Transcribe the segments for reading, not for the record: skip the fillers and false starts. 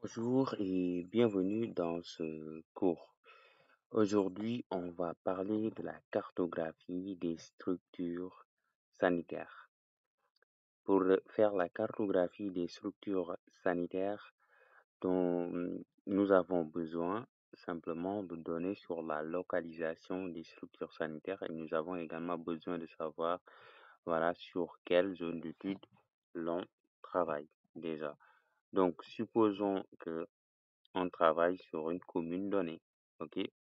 Bonjour et bienvenue dans ce cours. Aujourd'hui, on va parler de la cartographie des structures sanitaires. Pour faire la cartographie des structures sanitaires dont nous avons besoin simplement de données sur la localisation des structures sanitaires et nous avons également besoin de savoir sur quelle zone d'étude l'on travaille déjà. Donc, supposons que on travaille sur une commune donnée,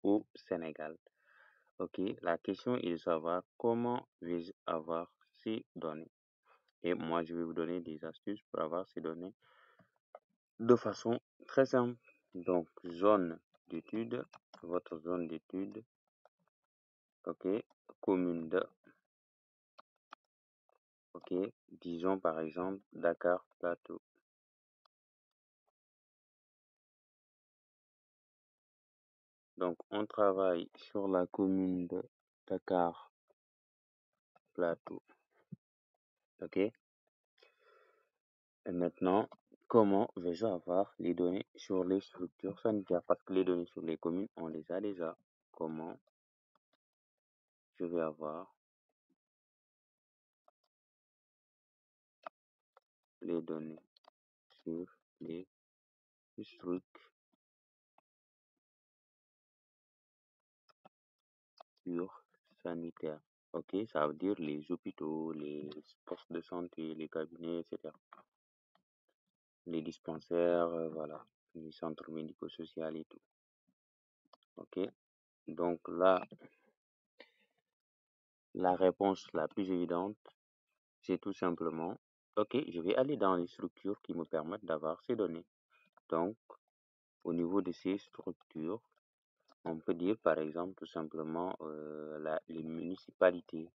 au Sénégal. La question est de savoir comment vais-je avoir ces données. Et moi, je vais vous donner des astuces pour avoir ces données de façon très simple. Donc, zone d'étude, votre zone d'étude, commune de, disons par exemple Dakar Plateau. Donc, on travaille sur la commune de Dakar Plateau. Et maintenant, comment vais-je avoir les données sur les structures sanitaires? Parce que les données sur les communes, on les a déjà. Comment je vais avoir les données sur les structures sanitaires? Ça veut dire les hôpitaux, les postes de santé, les cabinets, etc. Les dispensaires, les centres médico-sociaux et tout. Donc là, la réponse la plus évidente, c'est tout simplement, je vais aller dans les structures qui me permettent d'avoir ces données. Donc, au niveau de ces structures, on peut dire par exemple tout simplement les municipalités.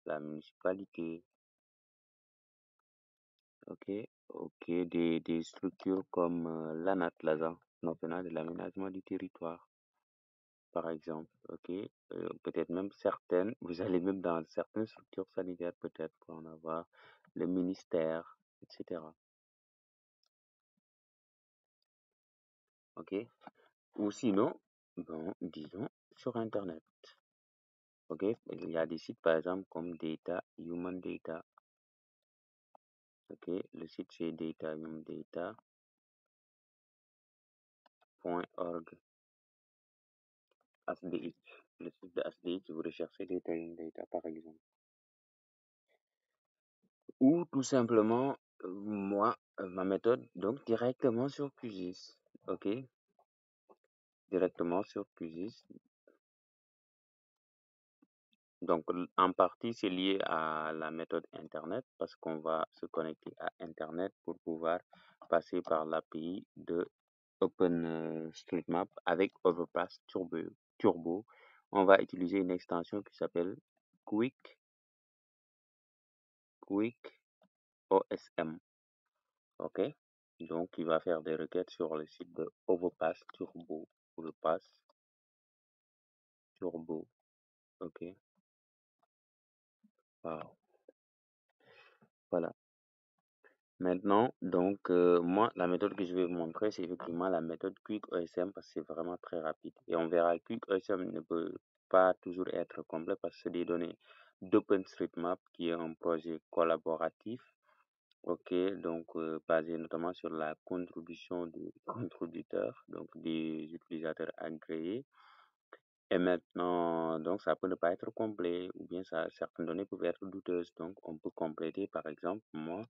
La municipalité. Des structures comme l'ANAT, l'agence nationale de l'aménagement du territoire, par exemple. Peut-être même certaines, vous allez même dans certaines structures sanitaires peut-être pour en avoir le ministère, etc. Ou sinon, disons sur Internet. Il y a des sites par exemple comme Data, Human Data. Le site c'est datahumandata.org. HDH. Le site de HDH, vous recherchez Data Human Data par exemple. Ou tout simplement, ma méthode, donc directement sur QGIS. Directement sur QGIS. Donc, en partie, c'est lié à la méthode Internet parce qu'on va se connecter à Internet pour pouvoir passer par l'API de OpenStreetMap avec Overpass Turbo. On va utiliser une extension qui s'appelle Quick OSM. Donc, il va faire des requêtes sur le site de Overpass Turbo. Wow. Voilà. Maintenant, donc, moi, la méthode que je vais vous montrer, c'est effectivement la méthode Quick OSM parce que c'est vraiment très rapide. Et on verra que Quick OSM ne peut pas toujours être complet parce que c'est des données d'OpenStreetMap qui est un projet collaboratif. Donc basé notamment sur la contribution des contributeurs, donc des utilisateurs agréés. Et maintenant, donc ça peut ne pas être complet ou bien certaines données peuvent être douteuses. Donc on peut compléter par exemple, moi,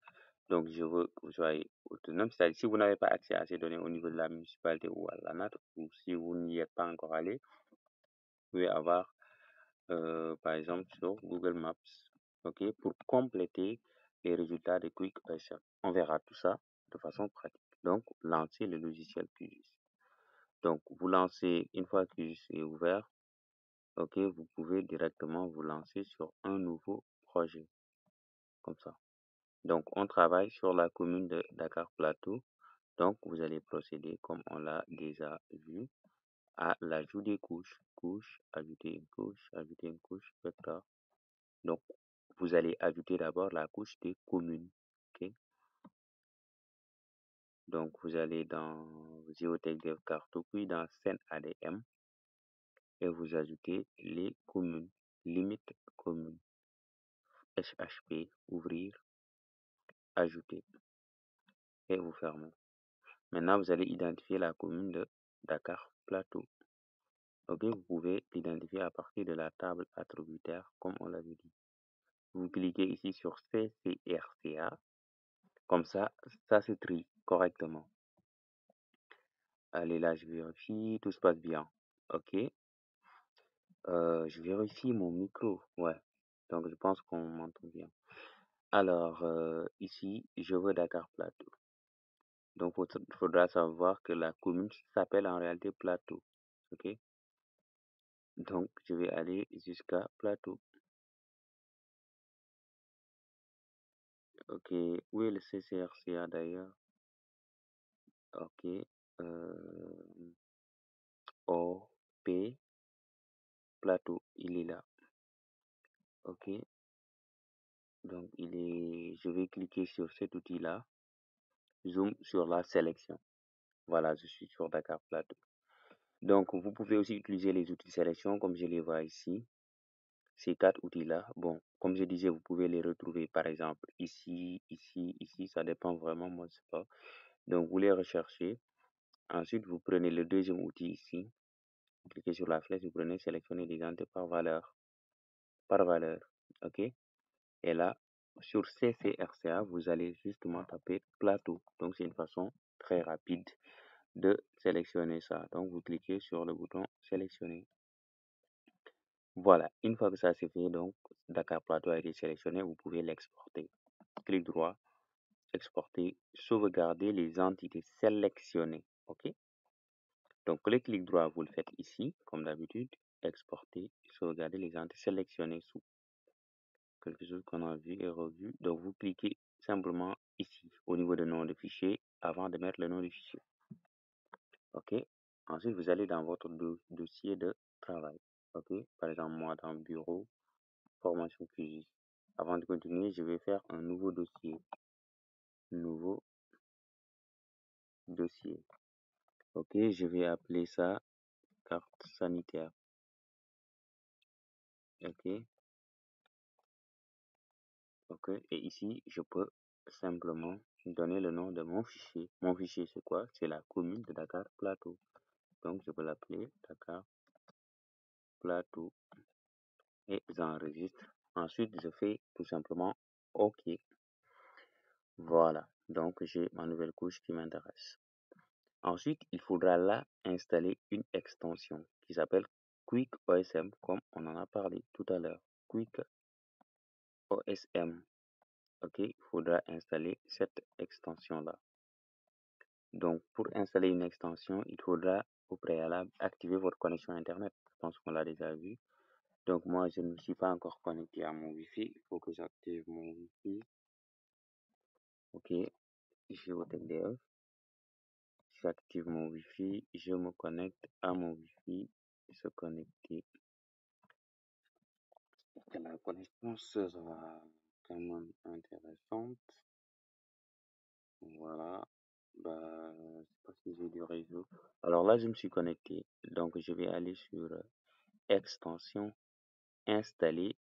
donc je veux que vous soyez autonome, c'est-à-dire si vous n'avez pas accès à ces données au niveau de la municipalité ou à l'ANAT, ou si vous n'y êtes pas encore allé, vous pouvez avoir par exemple sur Google Maps, pour compléter les résultats de Quick OSM. On verra tout ça de façon pratique. Donc, lancez le logiciel QGIS. Donc, vous lancez, une fois que QGIS est ouvert, vous pouvez directement vous lancer sur un nouveau projet, comme ça. Donc, on travaille sur la commune de Dakar Plateau. Donc, vous allez procéder, comme on l'a déjà vu, à l'ajout des couches. Ajouter une couche, vecteur. Donc, vous allez ajouter d'abord la couche des communes. Donc, vous allez dans Geotech Dev Carto, puis dans SendADM et vous ajoutez les communes, limite commune, HHP, ouvrir, ajouter et vous fermez. Maintenant, vous allez identifier la commune de Dakar Plateau. Ok, vous pouvez l'identifier à partir de la table attributaire, comme on l'avait dit. Vous cliquez ici sur CCRCA, comme ça se trie correctement. Allez là, je vérifie, tout se passe bien. Ok, je vérifie mon micro, ouais. Donc, je pense qu'on m'entend bien. Alors, ici, je veux Dakar Plateau. Donc, il faudra savoir que la commune s'appelle en réalité Plateau. Ok, donc je vais aller jusqu'à Plateau. Ok, où est le CCRCA d'ailleurs? Ok, OP Plateau, il est là. Ok, donc je vais cliquer sur cet outil-là, zoom sur la sélection. Voilà, je suis sur Dakar Plateau. Donc, vous pouvez aussi utiliser les outils de sélection comme je les vois ici. Ces 4 outils-là, bon, comme je disais, vous pouvez les retrouver par exemple ici, ici, ici, ça dépend vraiment, moi je sais pas. Donc, vous les recherchez. Ensuite, vous prenez le deuxième outil ici. Vous cliquez sur la flèche, vous prenez sélectionner des entités par valeur. Par valeur. OK? Et là, sur CCRCA, vous allez justement taper plateau. Donc, c'est une façon très rapide de sélectionner ça. Donc, vous cliquez sur le bouton sélectionner. Voilà. Une fois que ça c'est fait, donc, Dakar Plateau a été sélectionné, vous pouvez l'exporter. Clic droit, exporter, sauvegarder les entités sélectionnées. OK? Donc, le clic droit, vous le faites ici, comme d'habitude, exporter, sauvegarder les entités sélectionnées sous quelque chose qu'on a vu et revu. Donc, vous cliquez simplement ici, au niveau de nom de fichier, avant de mettre le nom du fichier. OK. Ensuite, vous allez dans votre dossier de travail. OK. Par exemple, moi, dans bureau, formation QGIS. Avant de continuer, je vais faire un nouveau dossier. Nouveau dossier. OK. Je vais appeler ça carte sanitaire. OK. OK. Et ici, je peux simplement donner le nom de mon fichier. Mon fichier, c'est quoi? C'est la commune de Dakar Plateau. Donc, je peux l'appeler Dakar Plateau et j'enregistre. Ensuite, je fais tout simplement OK. Voilà. Donc, j'ai ma nouvelle couche qui m'intéresse. Ensuite, il faudra là installer une extension qui s'appelle Quick OSM, comme on en a parlé tout à l'heure. Quick OSM. OK. Il faudra installer cette extension-là. Donc, pour installer une extension, il faudra au préalable activer votre connexion Internet. Je pense qu'on l'a déjà vu. Donc, moi, je ne me suis pas encore connecté à mon Wi-Fi. Il faut que j'active mon Wi-Fi. OK. GeoTechDev. J'active mon Wi-Fi. Je me connecte à mon Wi-Fi. Se connecter. La connexion sera quand même intéressante. Voilà. Bah, je sais pas si j'ai du réseau. Alors là, je me suis connecté. Donc, je vais aller sur extension, installer,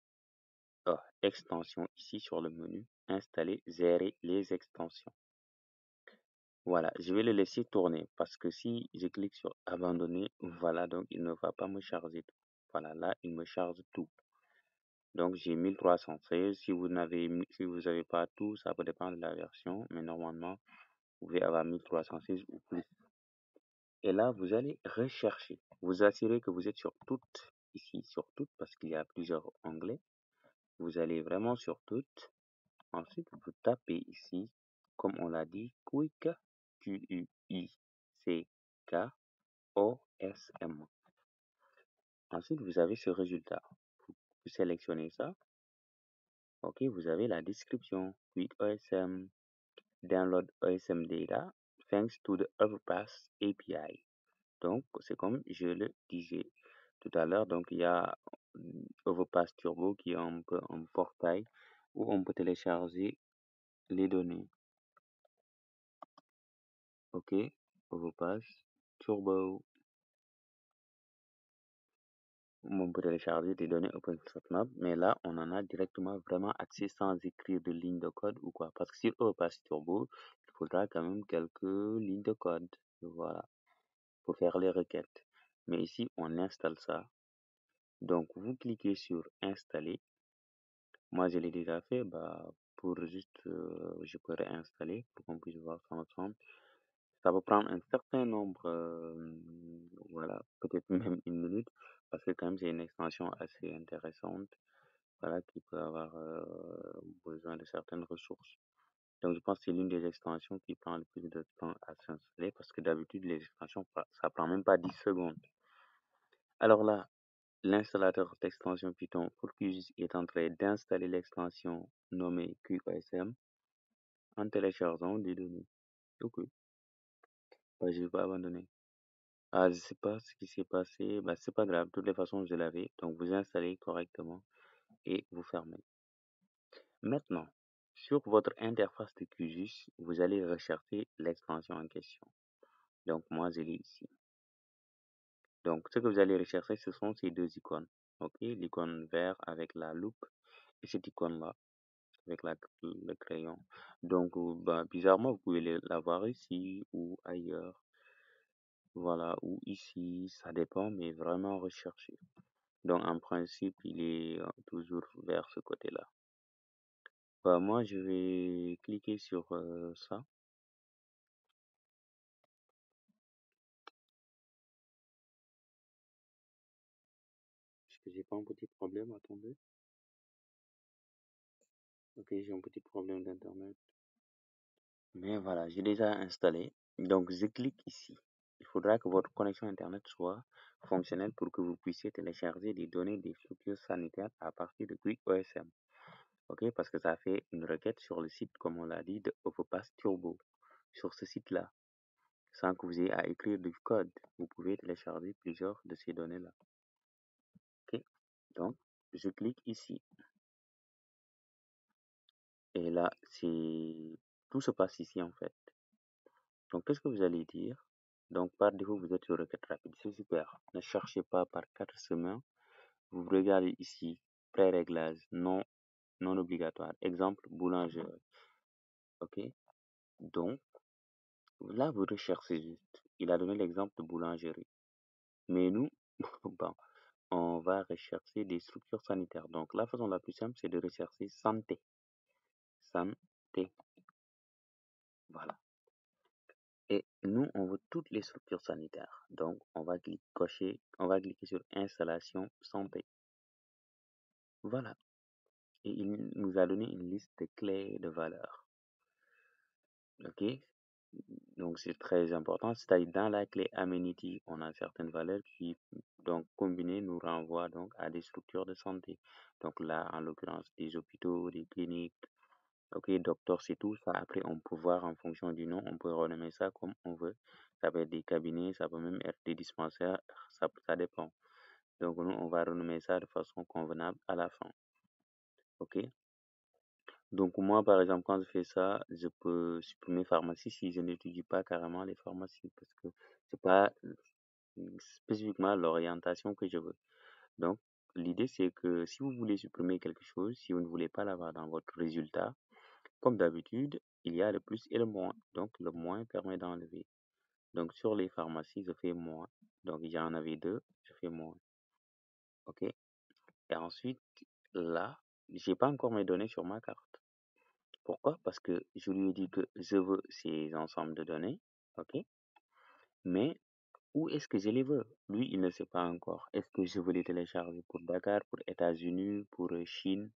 extension ici sur le menu, installer, gérer les extensions. Voilà, je vais le laisser tourner parce que si je clique sur abandonner, voilà, donc il ne va pas me charger tout. Voilà, là, il me charge tout. Donc, j'ai 1316. Si vous n'avez pas tout, ça peut dépendre de la version, mais normalement, vous pouvez avoir 1316 ou plus. Et là, vous allez rechercher. Vous assurez que vous êtes sur toutes, ici, sur toutes, parce qu'il y a plusieurs onglets. Vous allez vraiment sur toutes. Ensuite, vous tapez ici, comme on l'a dit, Quick, Q-U-I-C-K-O-S-M. Ensuite, vous avez ce résultat. Vous sélectionnez ça. OK, vous avez la description. Quick OSM, download OSM data, thanks to the Overpass API. Donc, c'est comme je le disais tout à l'heure. Donc, il y a Overpass Turbo qui est un peu un portail où on peut télécharger les données. Ok, Overpass, Turbo. On peut télécharger des données OpenStreetMap, mais là, on en a directement vraiment accès sans écrire de ligne de code ou quoi. Parce que sur Overpass Turbo, il faudra quand même quelques lignes de code. Voilà, pour faire les requêtes. Mais ici, on installe ça. Donc, vous cliquez sur Installer. Moi, je l'ai déjà fait, pour juste, je peux réinstaller pour qu'on puisse voir ça ensemble. Ça va prendre un certain nombre, voilà, peut-être même une minute, parce que quand même, c'est une extension assez intéressante, voilà, qui peut avoir besoin de certaines ressources. Donc, je pense que c'est l'une des extensions qui prend le plus de temps à s'installer, parce que d'habitude, les extensions, ça prend même pas 10 secondes. Alors là, l'installateur d'extension Python pour QGIS est en train d'installer l'extension nommée QOSM en téléchargeant des données. Ok, je ne vais pas abandonner. Ah, je sais pas ce qui s'est passé. C'est pas grave. De toutes les façons, je l'avais. Donc, vous installez correctement et vous fermez. Maintenant, sur votre interface de QGIS, vous allez rechercher l'extension en question. Donc, moi, je l'ai ici. Donc, ce que vous allez rechercher, ce sont ces deux icônes. Ok, l'icône vert avec la loupe et cette icône-là avec le crayon. Donc, bizarrement, vous pouvez l'avoir ici ou ailleurs. Voilà, ou ici, ça dépend, mais vraiment recherché. Donc, en principe, il est toujours vers ce côté-là. Moi, je vais cliquer sur ça. Est-ce que j'ai pas un petit problème? Attendez. Ok, j'ai un petit problème d'internet. Mais voilà, j'ai déjà installé. Donc, je clique ici. Il faudra que votre connexion internet soit fonctionnelle pour que vous puissiez télécharger des données des structures sanitaires à partir de QuickOSM. Ok, parce que ça fait une requête sur le site, comme on l'a dit, de Overpass Turbo. Sur ce site-là, sans que vous ayez à écrire du code, vous pouvez télécharger plusieurs de ces données-là. Ok, donc je clique ici. Et là, tout se passe ici en fait. Donc, qu'est-ce que vous allez dire? Donc, par défaut, vous êtes sur requête rapide. C'est super. Ne cherchez pas par quatre chemins. Vous regardez ici, pré-réglage, non obligatoire. Exemple, boulangerie. OK? Donc, là, vous recherchez juste. Il a donné l'exemple de boulangerie. Mais nous, bon, on va rechercher des structures sanitaires. Donc, la façon la plus simple, c'est de rechercher santé. Santé. Voilà. Et nous, on veut toutes les structures sanitaires. Donc, on va cliquer sur installation santé. Voilà. Et il nous a donné une liste de clés de valeurs. OK? Donc, c'est très important. C'est-à-dire, dans la clé amenity, on a certaines valeurs qui, donc, combinées, nous renvoient donc à des structures de santé. Donc, là, en l'occurrence, des hôpitaux, des cliniques. OK, docteur, c'est tout ça. Après, on peut voir en fonction du nom, on peut renommer ça comme on veut. Ça peut être des cabinets, ça peut même être des dispensaires, ça dépend. Donc, nous, on va renommer ça de façon convenable à la fin. OK? Donc, moi, par exemple, quand je fais ça, je peux supprimer pharmacie si je n'étudie pas carrément les pharmacies parce que c'est pas spécifiquement l'orientation que je veux. Donc, l'idée, c'est que si vous voulez supprimer quelque chose, si vous ne voulez pas l'avoir dans votre résultat, comme d'habitude, il y a le plus et le moins. Donc, le moins permet d'enlever. Donc, sur les pharmacies, je fais moins. Donc, il y en avait deux, je fais moins. OK? Et ensuite, là, j'ai pas encore mes données sur ma carte. Pourquoi? Parce que je lui ai dit que je veux ces ensembles de données. OK? Mais où est-ce que je les veux? Lui, il ne sait pas encore. Est-ce que je veux les télécharger pour Dakar, pour États-Unis, pour Chine?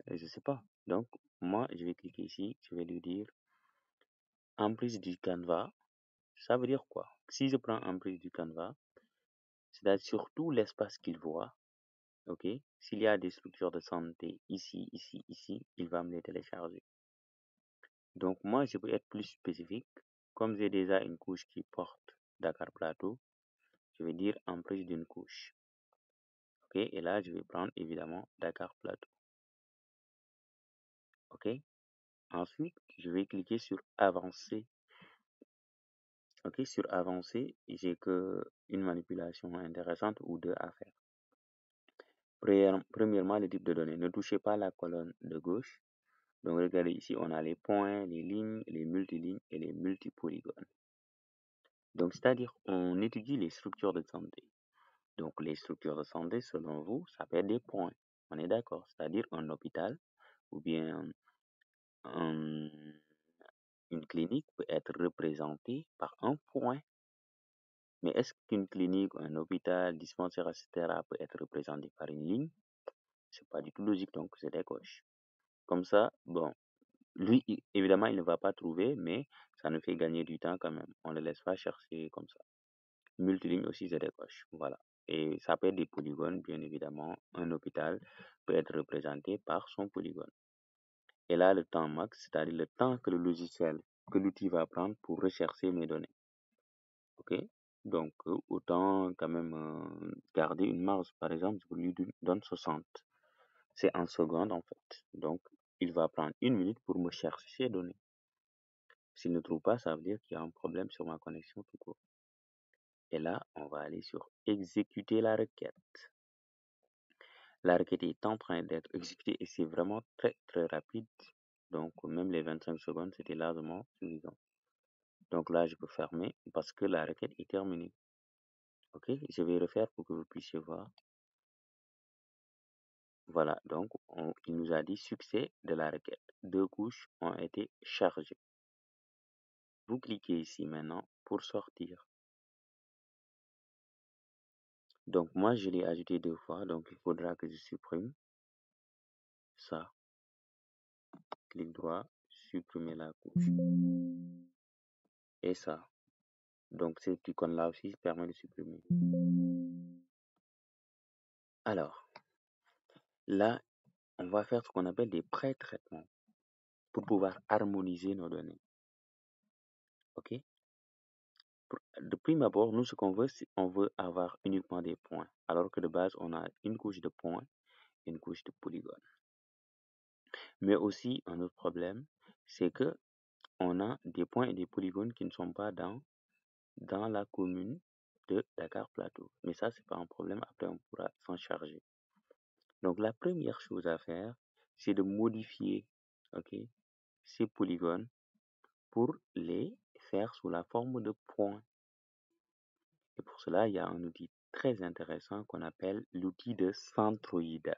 Je sais pas. Donc, moi, je vais cliquer ici. Je vais lui dire en plus du Canva. Ça veut dire quoi? Si je prends en prise du Canva, c'est-à-dire sur tout l'espace qu'il voit, ok? S'il y a des structures de santé ici, ici, ici, il va me les télécharger. Donc moi, je peux être plus spécifique. Comme j'ai déjà une couche qui porte Dakar Plateau, je vais dire en plus d'une couche. Ok? Et là, je vais prendre évidemment Dakar Plateau. Ok? Ensuite, je vais cliquer sur avancer Ok, sur avancé, j'ai que une manipulation intéressante ou deux à faire. Premièrement, le type de données. Ne touchez pas la colonne de gauche. Donc, regardez ici, on a les points, les lignes, les multilignes et les multipolygones. Donc, c'est-à-dire, on étudie les structures de santé. Donc, les structures de santé, selon vous, ça peut être des points. On est d'accord. C'est-à-dire, un hôpital ou bien un- une clinique peut être représentée par un point. Mais est-ce qu'une clinique, un hôpital, dispensaire, etc. peut être représenté par une ligne? C'est pas du tout logique, donc c'est des coches. Comme ça, bon, lui, évidemment, il ne va pas trouver, mais ça nous fait gagner du temps quand même. On ne le laisse pas chercher comme ça. Multiligne aussi, c'est des coches. Voilà. Et ça peut être des polygones, bien évidemment. Un hôpital peut être représenté par son polygone. Et là, le temps max, c'est-à-dire le temps que le logiciel, que l'outil va prendre pour rechercher mes données. OK? Donc, autant quand même garder une marge. Par exemple, je lui donne 60. C'est en secondes, en fait. Donc, il va prendre 1 minute pour me chercher ces données. S'il ne trouve pas, ça veut dire qu'il y a un problème sur ma connexion tout court. Et là, on va aller sur exécuter la requête. La requête est en train d'être exécutée et c'est vraiment très très rapide. Donc, même les 25 secondes, c'était largement suffisant. Donc là, je peux fermer parce que la requête est terminée. OK? Je vais refaire pour que vous puissiez voir. Voilà, donc il nous a dit succès de la requête. 2 couches ont été chargées. Vous cliquez ici maintenant pour sortir. Donc moi, je l'ai ajouté 2 fois, donc il faudra que je supprime ça. Clic droit, supprimer la couche. Et ça. Donc cette icône-là aussi permet de supprimer. Alors, là, on va faire ce qu'on appelle des pré-traitements pour pouvoir harmoniser nos données. OK? De prime abord, nous, ce qu'on veut, c'est on veut avoir uniquement des points. Alors que de base, on a une couche de points et une couche de polygones. Mais aussi, un autre problème, c'est que on a des points et des polygones qui ne sont pas dans la commune de Dakar Plateau. Mais ça, c'est pas un problème. Après, on pourra s'en charger. Donc, la première chose à faire, c'est de modifier, OK, ces polygones pour les faire sous la forme de points. Et pour cela, il y a un outil très intéressant qu'on appelle l'outil de centroïde.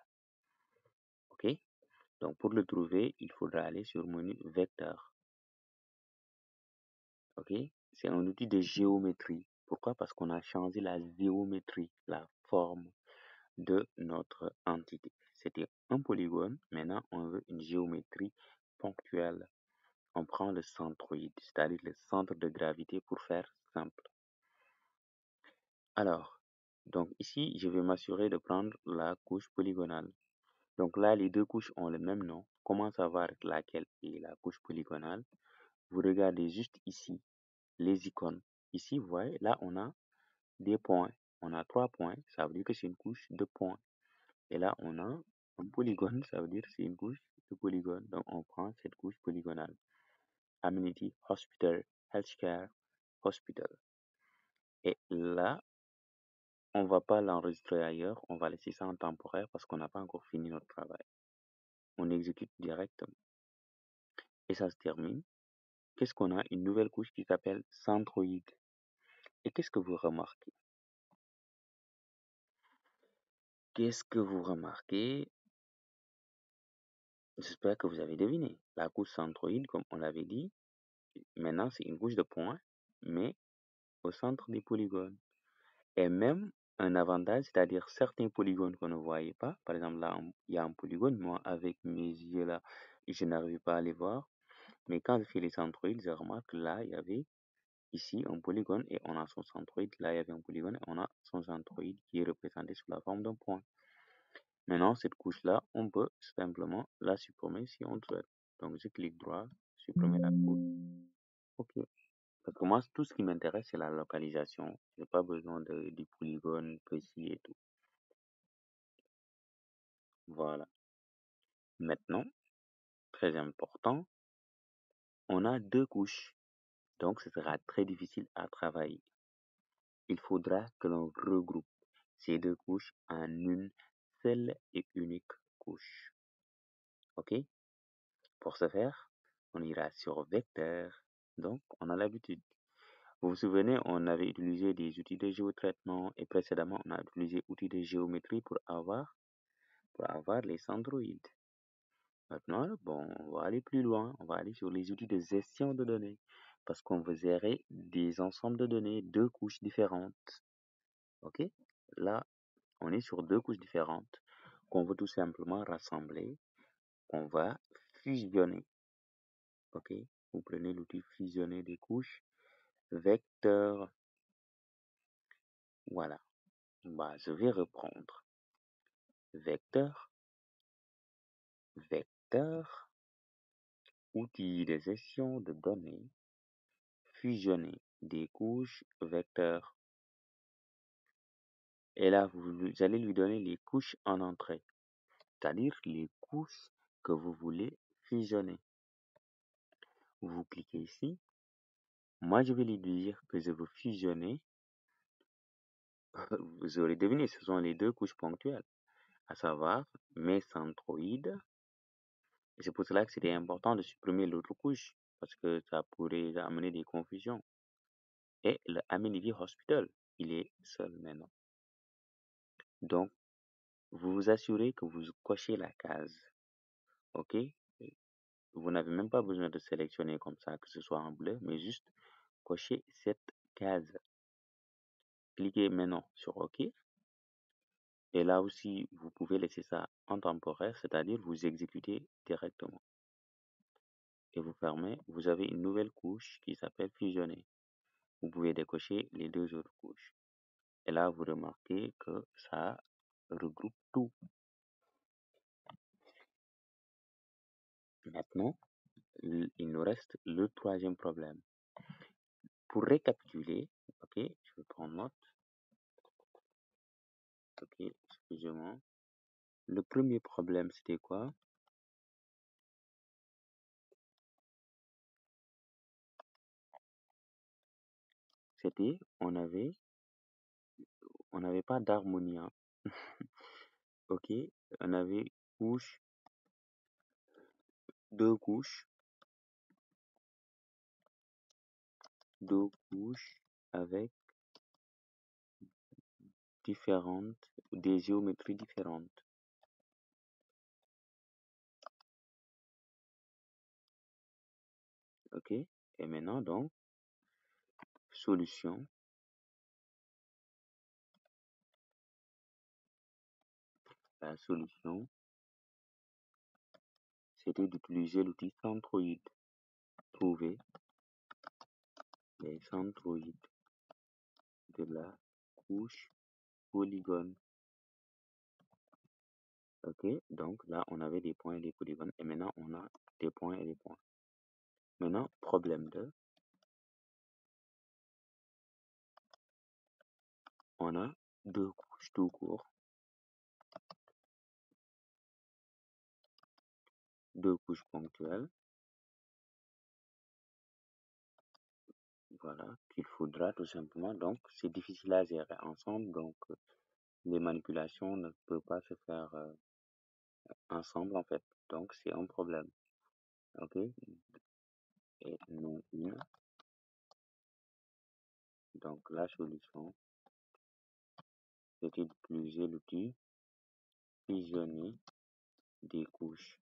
OK? Donc, pour le trouver, il faudra aller sur menu vecteur. OK? C'est un outil de géométrie. Pourquoi? Parce qu'on a changé la géométrie, la forme de notre entité. C'était un polygone. Maintenant, on veut une géométrie ponctuelle. On prend le centroïde, c'est-à-dire le centre de gravité pour faire simple. Alors, donc ici, je vais m'assurer de prendre la couche polygonale. Donc là, les deux couches ont le même nom. Comment savoir laquelle est la couche polygonale? Vous regardez juste ici les icônes. Ici, vous voyez, là, on a des points. On a 3 points, ça veut dire que c'est une couche de points. Et là, on a un polygone, ça veut dire que c'est une couche de polygone. Donc, on prend cette couche polygonale. Amenity, Hospital, Healthcare, Hospital. Et là, on va pas l'enregistrer ailleurs, on va laisser ça en temporaire parce qu'on n'a pas encore fini notre travail. On exécute directement. Et ça se termine. Qu'est-ce qu'on a? Une nouvelle couche qui s'appelle centroïde. Et qu'est-ce que vous remarquez? Qu'est-ce que vous remarquez? J'espère que vous avez deviné. La couche centroïde, comme on l'avait dit, maintenant c'est une couche de points, mais au centre des polygones. Et même un avantage, c'est-à-dire certains polygones qu'on ne voyait pas. Par exemple, là, il y a un polygone, moi, avec mes yeux là, je n'arrive pas à les voir. Mais quand je fais les centroïdes, je remarque que là, il y avait ici un polygone et on a son centroïde. Là, il y avait un polygone et on a son centroïde qui est représenté sous la forme d'un point. Maintenant, cette couche-là, on peut simplement la supprimer si on le souhaite. Donc, je clique droit, supprimer la couche. OK. Parce que moi, tout ce qui m'intéresse, c'est la localisation. Je n'ai pas besoin du polygone précis et tout. Voilà. Maintenant, très important, on a deux couches. Donc, ce sera très difficile à travailler. Il faudra que l'on regroupe ces deux couches en une seule et unique couche. OK? Pour ce faire, on ira sur vecteur. Donc, on a l'habitude. Vous vous souvenez, on avait utilisé des outils de géotraitement et précédemment, on a utilisé outils de géométrie pour avoir les centroïdes. Maintenant, bon, on va aller plus loin. On va aller sur les outils de gestion de données parce qu'on veut gérer des ensembles de données, deux couches différentes. OK? Là, on est sur deux couches différentes qu'on veut tout simplement rassembler, qu'on va fusionner. OK? Vous prenez l'outil fusionner des couches, vecteur. Voilà. Bah, je vais reprendre. Vecteur, vecteur, outil de gestion de données, fusionner des couches, vecteur. Et là, vous allez lui donner les couches en entrée, c'est-à-dire les couches que vous voulez fusionner. Vous cliquez ici. Moi, je vais lui dire que je veux fusionner. Vous aurez deviné, ce sont les deux couches ponctuelles, à savoir mes centroïdes. C'est pour cela que c'était important de supprimer l'autre couche, parce que ça pourrait amener des confusions. Et le Amenity Hospital, il est seul maintenant. Donc, vous vous assurez que vous cochez la case. OK? Vous n'avez même pas besoin de sélectionner comme ça, que ce soit en bleu, mais juste cochez cette case. Cliquez maintenant sur OK. Et là aussi, vous pouvez laisser ça en temporaire, c'est-à-dire vous exécutez directement. Et vous fermez, vous avez une nouvelle couche qui s'appelle fusionner. Vous pouvez décocher les deux autres couches. Et là, vous remarquez que ça regroupe tout. Maintenant, il nous reste le troisième problème. Pour récapituler, ok, je vais prendre note. Ok, excusez-moi. Le premier problème, c'était quoi? C'était, on n'avait pas d'harmonie, hein. Ok, on avait couche, deux couches, deux couches avec des géométries différentes. Ok, et maintenant donc, solution, la solution, c'était d'utiliser l'outil centroïde. Trouver les centroïdes de la couche polygone. Ok, donc là, on avait des points et des polygones, et maintenant, on a des points et des points. Maintenant, problème 2, on a deux couches tout court, deux couches ponctuelles, voilà, qu'il faudra tout simplement, donc c'est difficile à gérer ensemble, donc les manipulations ne peuvent pas se faire ensemble en fait, donc c'est un problème, ok, et non une, donc la solution, c'était d'utiliser l'outil fusionner des couches,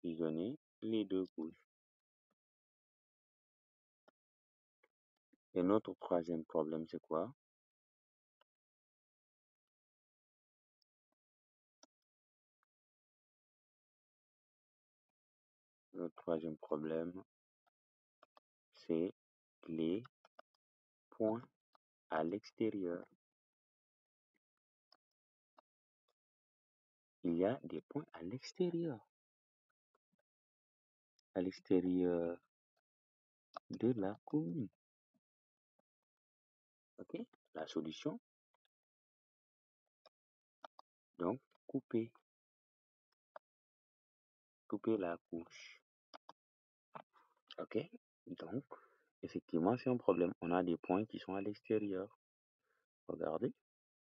fusionner les deux couches. Et notre troisième problème, c'est quoi? Notre troisième problème, c'est les points à l'extérieur. Il y a des points à l'extérieur de la commune. Ok? La solution, donc, couper la couche. Ok? Donc, effectivement, c'est un problème. On a des points qui sont à l'extérieur. Regardez,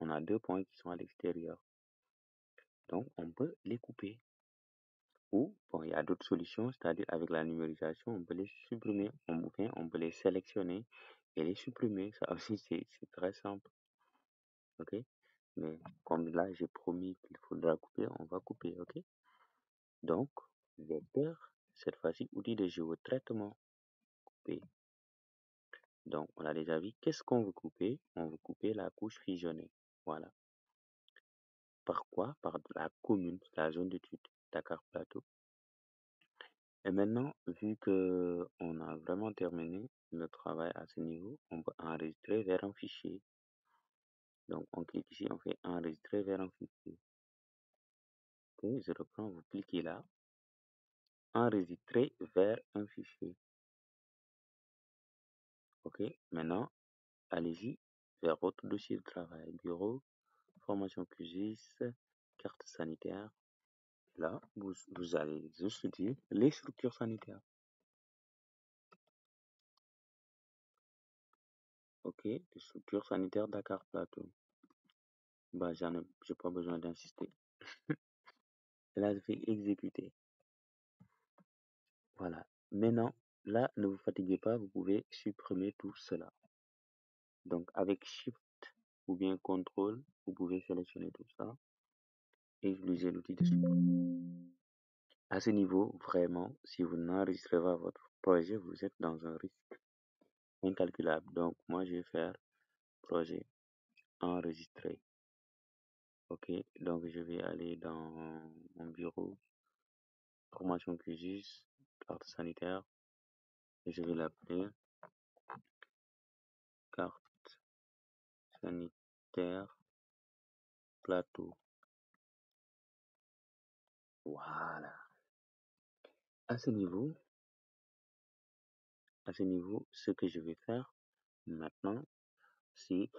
on a deux points qui sont à l'extérieur. Donc, on peut les couper. Ou, bon, il y a d'autres solutions, c'est-à-dire avec la numérisation, on peut les supprimer. On peut les sélectionner et les supprimer. Ça aussi, c'est très simple. Ok? Mais comme là, j'ai promis qu'il faudra couper, on va couper. Ok? Donc, vecteur, cette fois-ci, outil de géotraitement. Couper. Donc, on a déjà vu qu'est-ce qu'on veut couper. On veut couper la couche fusionnée. Voilà. Par quoi? Par la commune, la zone d'étude Dakar Plateau. Et maintenant, vu que on a vraiment terminé le travail à ce niveau, on peut enregistrer vers un fichier. Donc, on clique ici, on fait enregistrer vers un fichier. Ok, je reprends, vous cliquez là, enregistrer vers un fichier. Ok, maintenant, allez-y vers votre dossier de travail, bureau, formation QGIS, carte sanitaire. Là, vous allez juste dire les structures sanitaires. Ok, les structures sanitaires Dakar Plateau. Bah, j'ai pas besoin d'insister. Et là, je fais exécuter. Voilà. Maintenant, là, ne vous fatiguez pas, vous pouvez supprimer tout cela. Donc, avec Shift ou bien CTRL, vous pouvez sélectionner tout ça et utiliser l'outil de suppression. À ce niveau, vraiment, si vous n'enregistrez pas votre projet, vous êtes dans un risque incalculable. Donc, moi, je vais faire projet enregistré. Ok, donc je vais aller dans mon bureau, formation QGIS, carte sanitaire, et je vais l'appeler carte sanitaire plateau. Voilà. À ce niveau, ce que je vais faire maintenant, c'est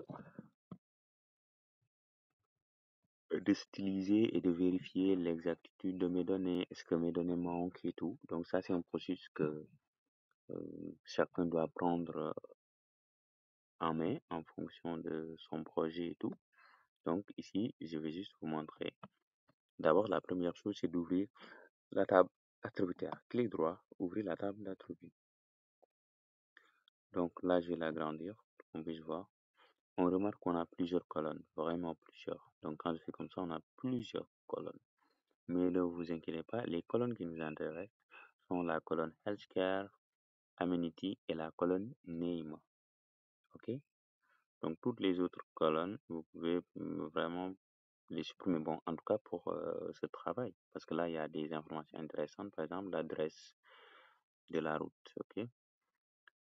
de styliser et de vérifier l'exactitude de mes données, est-ce que mes données manquent et tout. Donc ça, c'est un processus que chacun doit prendre en main en fonction de son projet et tout. Donc ici, je vais juste vous montrer. D'abord, la première chose, c'est d'ouvrir la table attributaire. Clic droit, ouvrir la table d'attributs. Donc là, je vais l'agrandir pour qu'on puisse voir. On remarque qu'on a plusieurs colonnes, vraiment plusieurs. Donc quand je fais comme ça, on a plusieurs colonnes. Mais ne vous inquiétez pas, les colonnes qui nous intéressent sont la colonne Healthcare, Amenity et la colonne Name. Ok? Donc toutes les autres colonnes, vous pouvez vraiment les supprimer. Bon, en tout cas pour ce travail, parce que là, il y a des informations intéressantes, par exemple l'adresse de la route. Ok?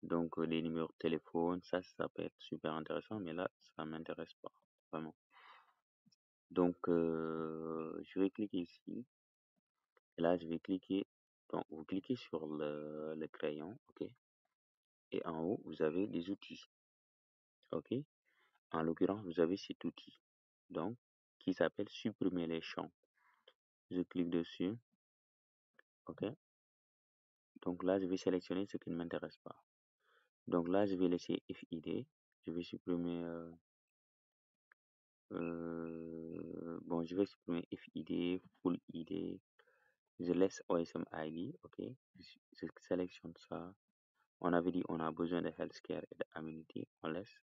Donc les numéros de téléphone, ça peut être super intéressant, mais là, ça m'intéresse pas vraiment. Donc je vais cliquer ici. Et là, je vais cliquer. Donc, vous cliquez sur le crayon, ok? Et en haut, vous avez des outils, ok? En l'occurrence, vous avez cet outil, donc, qui s'appelle supprimer les champs. Je clique dessus, ok? Donc là, je vais sélectionner ce qui ne m'intéresse pas. Donc là, je vais laisser FID. Je vais supprimer, bon, je vais supprimer FID, Full ID. Je laisse OSM ID, ok? Je sélectionne ça. On avait dit on a besoin de healthcare et d'amenity, on laisse.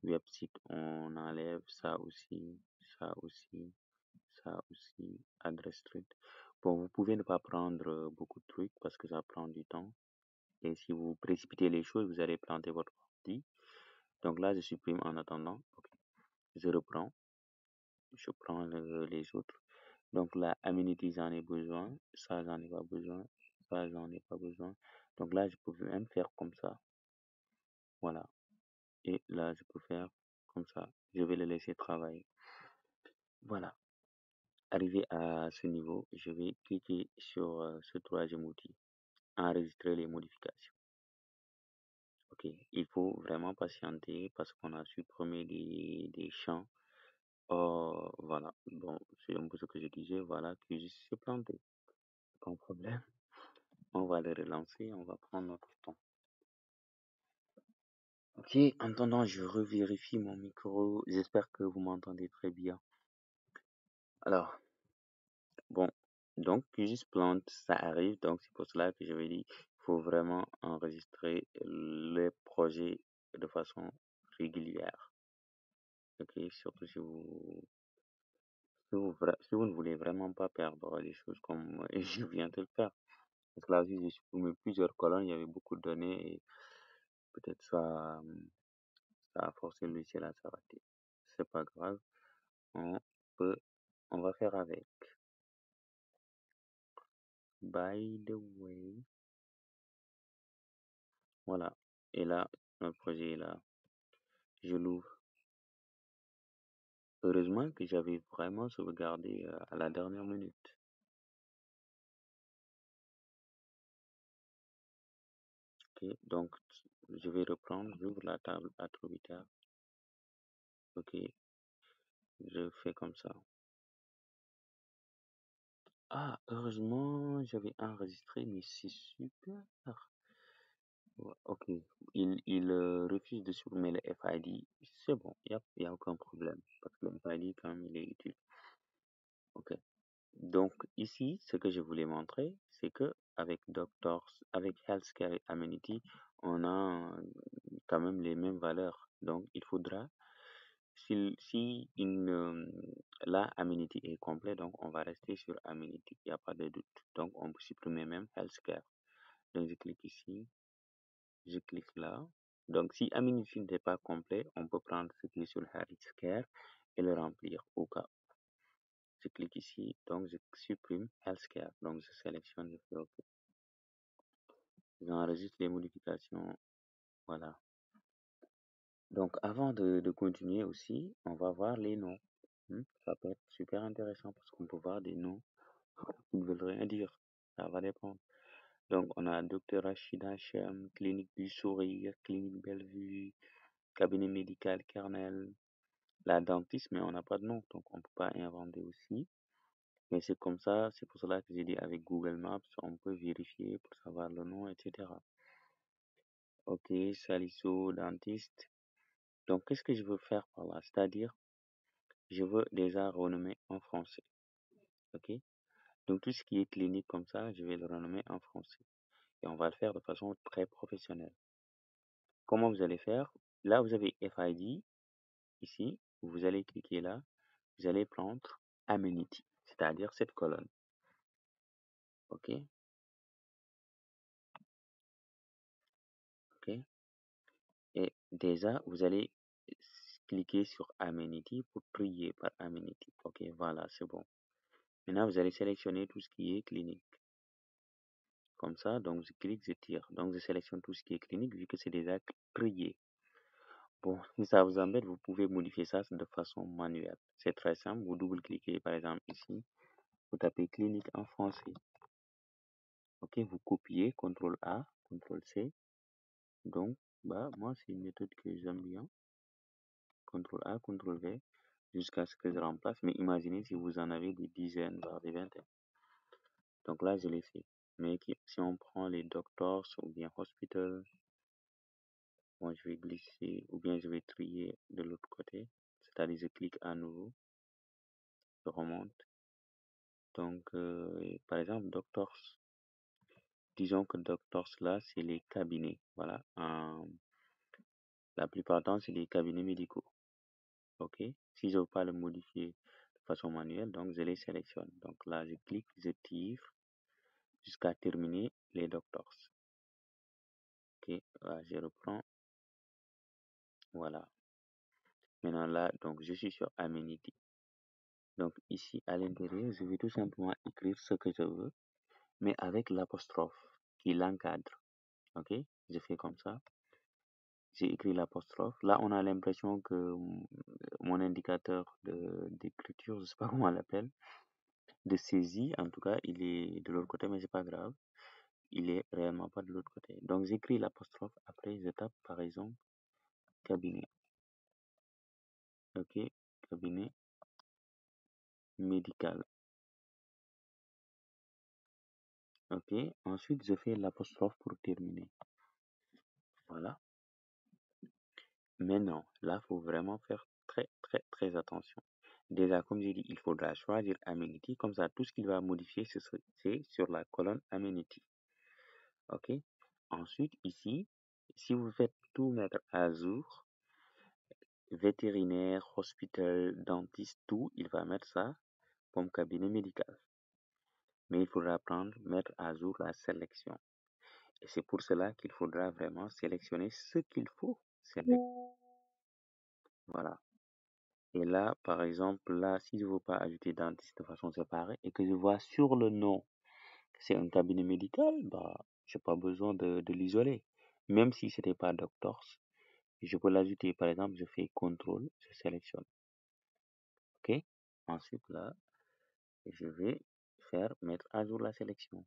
Website, on enlève ça aussi, ça aussi, ça aussi, adresse street. Bon, vous pouvez ne pas prendre beaucoup de trucs parce que ça prend du temps. Et si vous précipitez les choses, vous allez planter votre ordi. Donc là, je supprime en attendant. Okay. Je reprends. Je prends les autres. Donc là, amenity, j'en ai besoin. Ça, j'en ai pas besoin. Ça, j'en ai pas besoin. Donc là, je peux même faire comme ça. Voilà. Et là, je peux faire comme ça. Je vais le laisser travailler. Voilà. Arrivé à ce niveau, je vais cliquer sur ce troisième outil, enregistrer les modifications. Ok, il faut vraiment patienter parce qu'on a supprimé des champs. Oh, voilà, bon, c'est un peu ce que je disais, voilà, que je suis planté, pas de problème. On va le relancer, on va prendre notre temps. Ok, en attendant, je revérifie mon micro. J'espère que vous m'entendez très bien. Alors, bon, donc juste plante, ça arrive. Donc c'est pour cela que je vais dire, il faut vraiment enregistrer les projets de façon régulière. Ok, surtout si vous ne voulez vraiment pas perdre les choses comme je viens de le faire. Parce que là aussi, j'ai supprimé plusieurs colonnes, il y avait beaucoup de données et peut-être ça a forcé le logiciel à s'arrêter. C'est pas grave, on peut, on va faire avec. By the way, voilà. Et là, notre projet est là. Je l'ouvre. Heureusement que j'avais vraiment sauvegardé à la dernière minute. Ok, donc je vais reprendre, j'ouvre la table attributaire. Ok, je fais comme ça. Ah, heureusement, j'avais enregistré, mais c'est super. Ouais, ok, il refuse de supprimer le FID. C'est bon, y a aucun problème. Parce que le FID, quand même, il est utile. Ok. Donc, ici, ce que je voulais montrer, c'est que avec Doctors, avec Healthcare et Amenity, on a quand même les mêmes valeurs. Donc, il faudra, si la Amenity est complet, donc on va rester sur Amenity, il n'y a pas de doute. Donc, on peut supprimer même Healthcare. Donc, je clique ici, je clique là. Donc, si Amenity n'est pas complet, on peut prendre ce qui est sur Healthcare et le remplir au cas. Je clique ici, donc je supprime Healthcare. Donc, je sélectionne, je fais OK. J'enregistre les modifications. Voilà. Donc, avant de continuer aussi, on va voir les noms. Ça peut être super intéressant parce qu'on peut voir des noms qui ne veulent rien dire. Ça va dépendre. Donc, on a Dr Rachid Hachem, Clinique du Sourire, Clinique Bellevue, Cabinet médical Kernel, la dentiste, mais on n'a pas de nom, donc on ne peut pas inventer aussi. Mais c'est comme ça, c'est pour cela que j'ai dit avec Google Maps, on peut vérifier pour savoir le nom, etc. Ok, Saliso, dentiste. Donc, qu'est-ce que je veux faire par là? C'est-à-dire, je veux déjà renommer en français. Ok? Donc, tout ce qui est clinique comme ça, je vais le renommer en français. Et on va le faire de façon très professionnelle. Comment vous allez faire? Là, vous avez FID, ici. Vous allez cliquer là. Vous allez prendre Amenity, c'est-à-dire cette colonne. Ok? Ok? Et déjà, vous allez cliquer sur Amenity pour trier par Amenity. Ok, voilà, c'est bon. Maintenant, vous allez sélectionner tout ce qui est clinique. Comme ça, donc je clique, je tire. Donc, je sélectionne tout ce qui est clinique vu que c'est déjà trié. Bon, si ça vous embête, vous pouvez modifier ça de façon manuelle. C'est très simple. Vous double-cliquez, par exemple, ici. Vous tapez clinique en français. Ok, vous copiez, CTRL A, CTRL C. Donc, bah, moi, c'est une méthode que j'aime bien. CTRL A, CTRL V, jusqu'à ce que je remplace. Mais imaginez si vous en avez des dizaines, voire des vingtaines. Donc là, je l'ai fait. Mais si on prend les doctors ou bien hospital, bon, je vais glisser ou bien je vais trier de l'autre côté. C'est-à-dire, je clique à nouveau, je remonte. Donc, par exemple, doctors. Disons que doctors là, c'est les cabinets. Voilà. La plupart du temps, c'est les cabinets médicaux. OK? Si je ne veux pas le modifier de façon manuelle, donc je les sélectionne. Donc là, je clique, je tire jusqu'à terminer les doctors. OK? Là, je reprends. Voilà. Maintenant là, donc je suis sur Amenity. Donc ici, à l'intérieur, je vais tout simplement écrire ce que je veux, mais avec l'apostrophe qui l'encadre. OK? Je fais comme ça. J'ai écrit l'apostrophe. Là, on a l'impression que mon indicateur d'écriture, je sais pas comment on l'appelle, de saisie, en tout cas, il est de l'autre côté, mais c'est pas grave. Il est réellement pas de l'autre côté. Donc, j'écris l'apostrophe. Après, je tape, par exemple, cabinet. OK? Cabinet médical. Ok, ensuite je fais l'apostrophe pour terminer. Voilà. Maintenant, là, il faut vraiment faire très, très, très attention. Déjà, comme j'ai dit, il faudra choisir Amenity. Comme ça, tout ce qu'il va modifier, c'est sur la colonne Amenity. OK? Ensuite, ici, si vous faites tout mettre à jour, vétérinaire, hospital, dentiste, tout, il va mettre ça comme cabinet médical. Mais il faudra mettre à jour la sélection. Et c'est pour cela qu'il faudra vraiment sélectionner ce qu'il faut sélectionner. Voilà. Et là, par exemple, là, si je ne veux pas ajouter dentiste de façon séparée et que je vois sur le nom que c'est un cabinet médical, bah, j'ai pas besoin de l'isoler. Même si c'était pas doctors, je peux l'ajouter. Par exemple, je fais contrôle, je sélectionne. OK? Ensuite, là, je vais mettre à jour la sélection.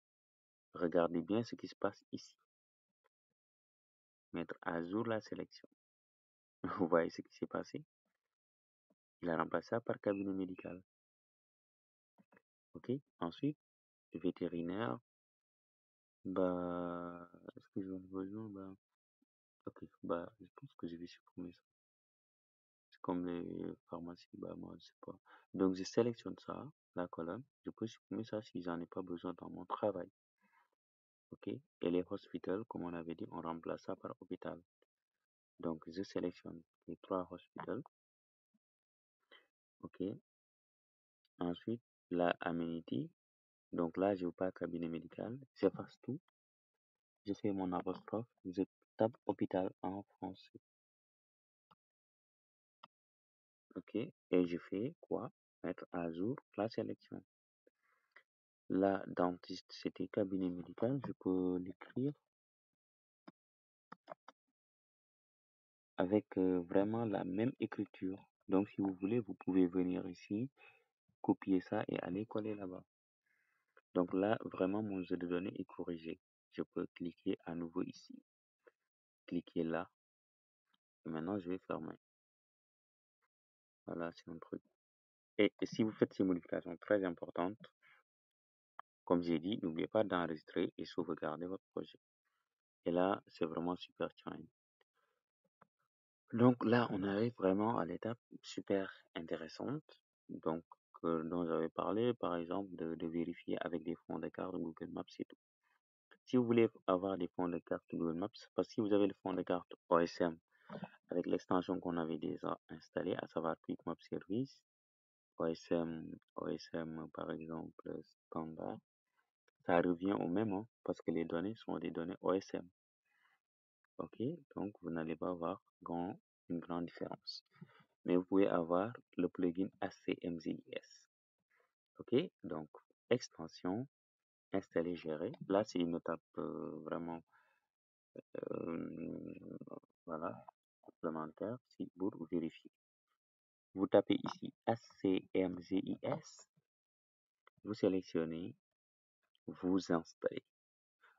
Regardez bien ce qui se passe ici. Mettre à jour la sélection. Vous voyez ce qui s'est passé? Il a remplacé ça par cabinet médical. OK? Ensuite, vétérinaire. Bah, est-ce que j'en ai besoin? Bah, ok, bah, je pense que je vais supprimer ça. C'est comme les pharmacies, bah, moi, je sais pas. Donc, je sélectionne ça, la colonne. Je peux supprimer ça si j'en ai pas besoin dans mon travail. Ok? Et les hospitals, comme on avait dit, on remplace ça par hôpital. Donc, je sélectionne les 3 hospitals. Ok? Ensuite, la amenity. Donc là, je veux pas cabinet médical. J'efface tout. Je fais mon apostrophe. Je tape hôpital en français. Ok, et je fais quoi? Mettre à jour la sélection. La dentiste, c'était cabinet médical, je peux l'écrire avec vraiment la même écriture. Donc, si vous voulez, vous pouvez venir ici, copier ça et aller coller là-bas. Donc là, vraiment, mon jeu de données est corrigé. Je peux cliquer à nouveau ici, cliquer là, et maintenant je vais fermer. Voilà, c'est un truc. Et si vous faites ces modifications très importantes, comme j'ai dit, n'oubliez pas d'enregistrer et sauvegarder votre projet. Et là, c'est vraiment super challenge. Donc là, on arrive vraiment à l'étape super intéressante, donc dont j'avais parlé, par exemple, de vérifier avec des fonds de carte Google Maps et tout. Si vous voulez avoir des fonds de carte Google Maps, parce que si vous avez le fond de carte OSM avec l'extension qu'on avait déjà installée, à savoir Quick Map Service, OSM par exemple standard, ça revient au même, hein, parce que les données sont des données OSM. Ok, donc vous n'allez pas voir une grande différence. Mais vous pouvez avoir le plugin ACMZIS. Ok, donc extension, installer, gérer. Là, c'est une étape vraiment euh, voilà, complémentaire pour vérifier. Vous tapez ici ACMZIS, vous sélectionnez, vous installez.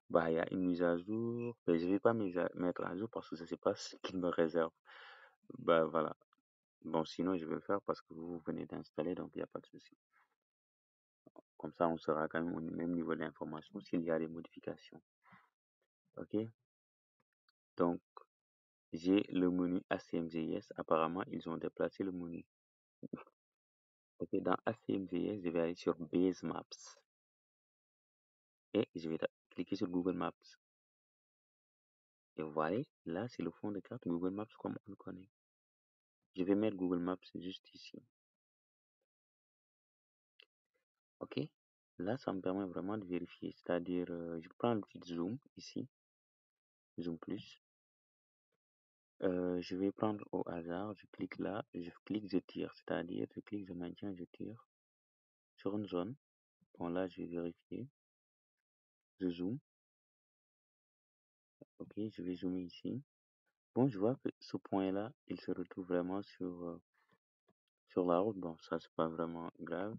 Bah, il y a une mise à jour, mais je ne vais pas mettre à jour parce que je ne sais pas ce qu'il me réserve. Bah voilà. Bon, sinon, je vais le faire parce que vous venez d'installer, donc il n'y a pas de souci. Comme ça, on sera quand même au même niveau d'information s'il y a des modifications. OK? Donc, j'ai le menu ACMGS. Apparemment, ils ont déplacé le menu. OK, dans ACMGS, je vais aller sur Base Maps. Et je vais cliquer sur Google Maps. Et voilà, là, c'est le fond de carte Google Maps comme on le connaît. Je vais mettre Google Maps juste ici. OK? Là, ça me permet vraiment de vérifier. C'est-à-dire, je prends le petit zoom ici. Zoom plus. Je vais prendre au hasard, je clique là, je clique, je tire, c'est-à-dire je clique, je maintiens, je tire sur une zone. Bon là, je vais vérifier, je zoome, ok, je vais zoomer ici. Bon, je vois que ce point-là, il se retrouve vraiment sur la route. Bon, ça c'est pas vraiment grave,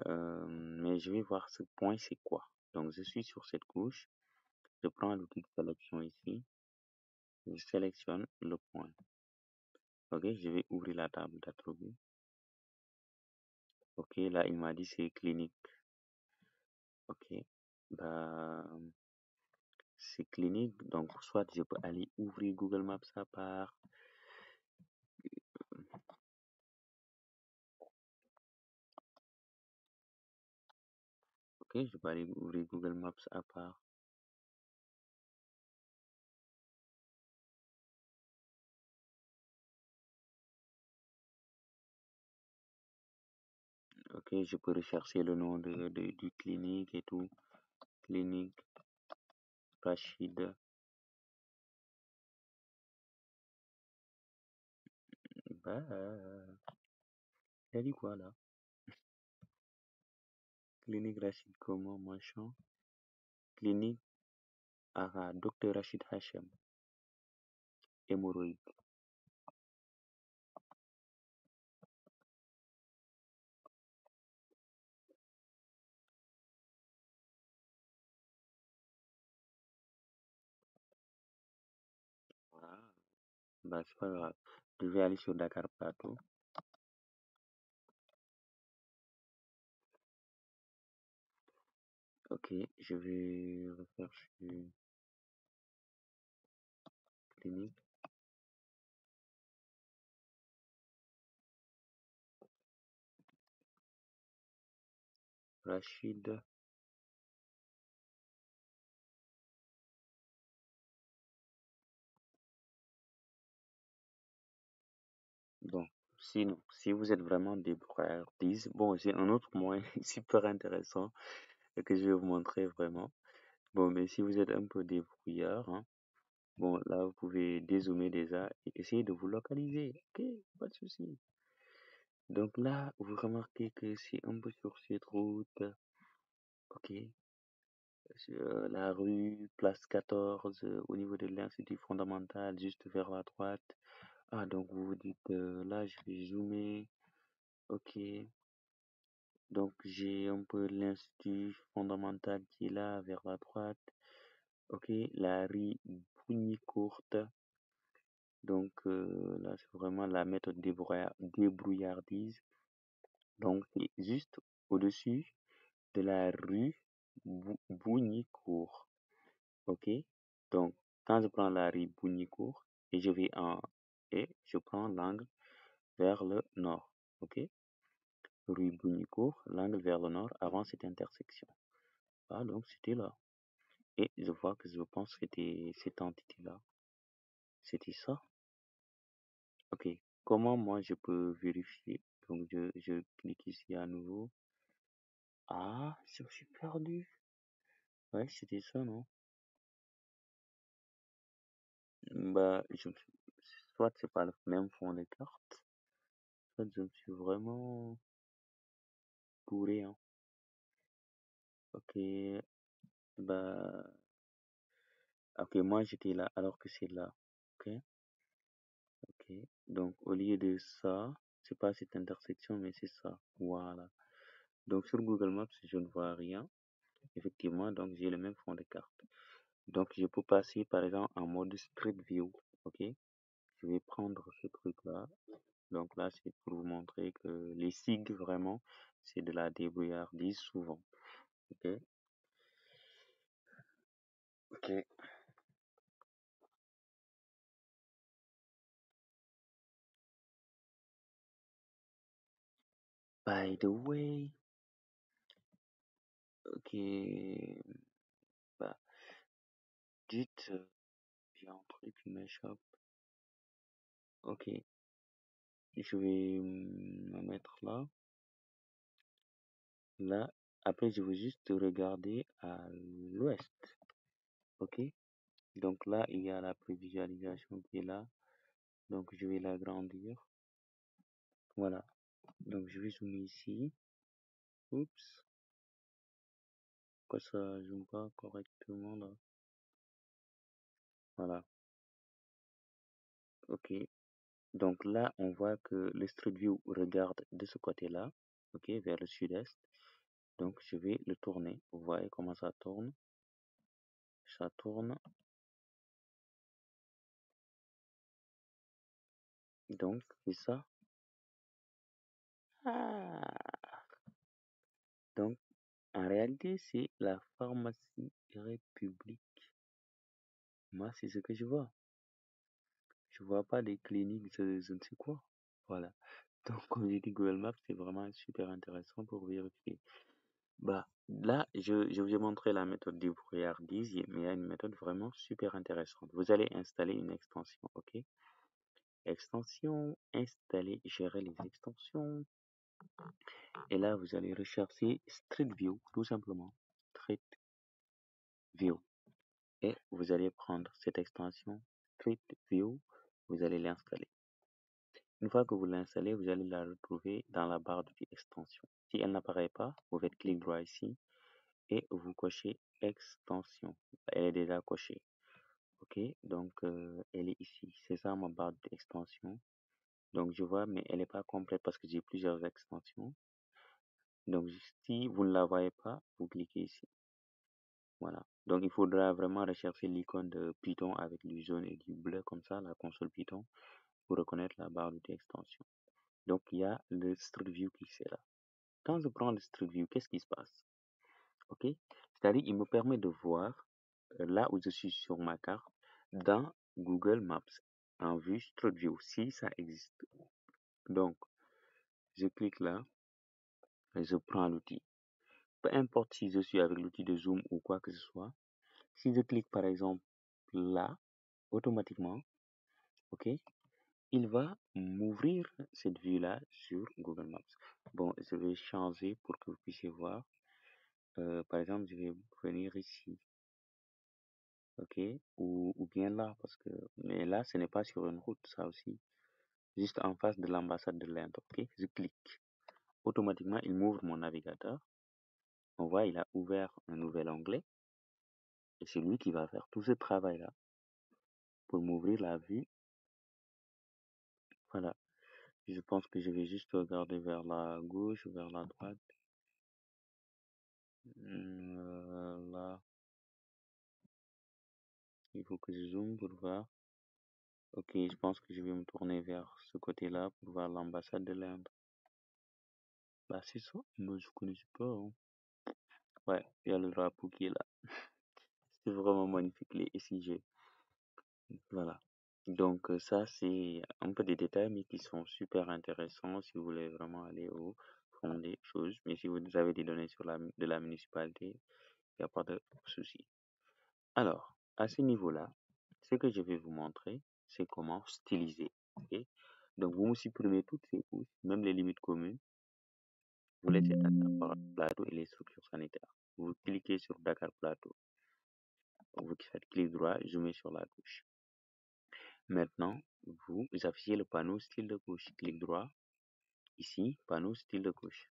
mais je vais voir ce point c'est quoi. Donc je suis sur cette couche, je prends l'outil de sélection ici, je sélectionne le point. Ok, je vais ouvrir la table d'attributs. Ok, là il m'a dit c'est clinique. Ok, Bah, c'est clinique, donc soit je peux aller ouvrir Google Maps à part. Ok, je peux aller ouvrir Google Maps à part. Ok, je peux rechercher le nom du clinique et tout. Clinique Rachid. Bah, il a dit quoi là? Clinique Rachid comment, machin? Clinique Docteur Rachid Hachem. Hémorroïde. Ah, bah, c'est pas grave. Je vais aller sur Dakar Plateau. Ok, je vais rechercher clinique Rachid. Bon, sinon, si vous êtes vraiment débrouillardise, bon, j'ai un autre moyen super intéressant que je vais vous montrer vraiment. Bon, mais si vous êtes un peu débrouillard, hein, bon, là, vous pouvez dézoomer déjà et essayer de vous localiser. Ok, pas de souci. Donc là, vous remarquez que c'est un peu sur cette route. Ok, sur la rue Place 14, au niveau de l'Institut fondamental, juste vers la droite. Ah, donc vous vous dites, là, je vais zoomer. Ok, donc j'ai un peu l'Institut fondamental qui est là, vers la droite. Ok, la rue Brunicourte. Donc là, c'est vraiment la méthode débrouillardise. Donc c'est juste au-dessus de la rue Bounicourt. Ok, donc quand je prends la rue Bounicourt et je prends l'angle vers le nord. Ok, rue Bounicourt, l'angle vers le nord avant cette intersection. Ah, donc c'était là. Et je vois que je pense que c'était cette entité-là. C'était ça. Ok. Comment moi je peux vérifier? Donc je clique ici à nouveau. Ah, je me suis perdu. Ouais, c'était ça, non? Bah, soit c'est pas le même fond de carte, soit je me suis vraiment gouré, hein. Ok, bah, ok, moi j'étais là alors que c'est là. Ok, ok. Donc au lieu de ça, c'est pas cette intersection, mais c'est ça. Voilà. Donc sur Google Maps, je ne vois rien. Effectivement, donc j'ai le même fond de carte. Donc je peux passer par exemple en mode Street View. Ok, je vais prendre ce truc-là. Donc là, c'est pour vous montrer que les SIG, vraiment, c'est de la débrouillardise souvent. Ok, ok. By the way, ok, bah, dites, j'ai un truc qui m'échappe. Ok, je vais me mettre là. Là, après, je vais juste regarder à l'ouest. Ok, donc là, il y a la prévisualisation qui est là. Donc, je vais l'agrandir. Voilà. Donc, je vais zoomer ici. Oups. Pourquoi ça zoome pas correctement là? Voilà. Ok. Donc là, on voit que le Street View regarde de ce côté-là. Ok, vers le sud-est. Donc, je vais le tourner. Vous voyez comment ça tourne? Ça tourne. Donc, c'est ça. Ah. Donc, En réalité, c'est la pharmacie République. Moi, c'est ce que je vois. Je vois pas des cliniques, je ne sais quoi. Voilà. Donc, comme j'ai dit, Google Maps, c'est vraiment super intéressant pour vérifier. Bah, là, je vous ai montré la méthode du brouillardise, mais il y a une méthode vraiment super intéressante. Vous allez installer une extension, ok? Extension, installer, gérer les extensions. Et là, vous allez rechercher Street View, tout simplement. Street View. Et vous allez prendre cette extension Street View, vous allez l'installer. Une fois que vous l'installez, vous allez la retrouver dans la barre d'outils extension. Si elle n'apparaît pas, vous faites clic droit ici et vous cochez extension. Elle est déjà cochée. Ok, donc elle est ici. C'est ça ma barre d'extension. Donc je vois, mais elle n'est pas complète parce que j'ai plusieurs extensions. Donc si vous ne la voyez pas, vous cliquez ici. Voilà. Donc il faudra vraiment rechercher l'icône de Python avec du jaune et du bleu comme ça, la console Python, pour reconnaître la barre d'outils extension. Donc il y a le Street View qui est là. Quand je prends le Street View, qu'est-ce qui se passe? Ok? C'est-à-dire il me permet de voir là où je suis sur ma carte dans Google Maps en vue Street View si ça existe. Donc je clique là et je prends l'outil. Peu importe si je suis avec l'outil de zoom ou quoi que ce soit. Si je clique par exemple là, automatiquement, ok, il va m'ouvrir cette vue-là sur Google Maps. Bon, je vais changer pour que vous puissiez voir. Par exemple, je vais venir ici, ok, ou bien là, parce que, mais là, ce n'est pas sur une route, ça aussi, juste en face de l'ambassade de l'Inde, ok, je clique. Automatiquement, il m'ouvre mon navigateur. On voit, il a ouvert un nouvel onglet, et c'est lui qui va faire tout ce travail-là pour m'ouvrir la vue. Voilà. Je pense que je vais juste regarder vers la gauche, vers la droite. Là, il faut que je zoome pour voir. Ok, je pense que je vais me tourner vers ce côté-là pour voir l'ambassade de l'Inde. Bah, c'est ça, moi je connaissais pas, hein. Ouais, il y a le drapeau qui est là. C'est vraiment magnifique, les SIG. Voilà. Donc, ça, c'est un peu des détails, mais qui sont super intéressants si vous voulez vraiment aller au fond des choses. Mais si vous avez des données sur de la municipalité, il n'y a pas de souci. Alors, à ce niveau-là, ce que je vais vous montrer, c'est comment styliser. Ok? Donc, vous me supprimez toutes ces couches, même les limites communes. Vous laissez Dakar Plateau et les structures sanitaires. Vous cliquez sur Dakar Plateau. Vous faites clic droit, je mets sur la touche. Maintenant, vous affichez le panneau style de couche. Clic droit, ici, panneau style de couche.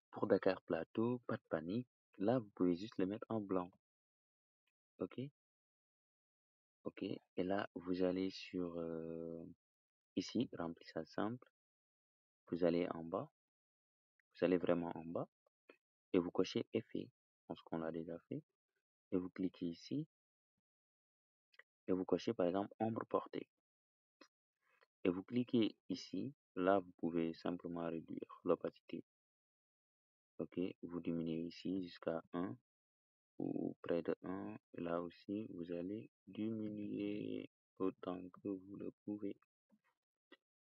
Pour Dakar Plateau, pas de panique. Là, vous pouvez juste le mettre en blanc. Ok? Ok. Et là, vous allez sur ici, remplissage simple. Vous allez en bas. Vous allez vraiment en bas. Et vous cochez effet. Je pense qu'on l'a déjà fait. Et vous cliquez ici. Et vous cochez par exemple ombre portée. Et vous cliquez ici. Là, vous pouvez simplement réduire l'opacité. Ok. Vous diminuez ici jusqu'à 1 ou près de 1. Et là aussi, vous allez diminuer autant que vous le pouvez.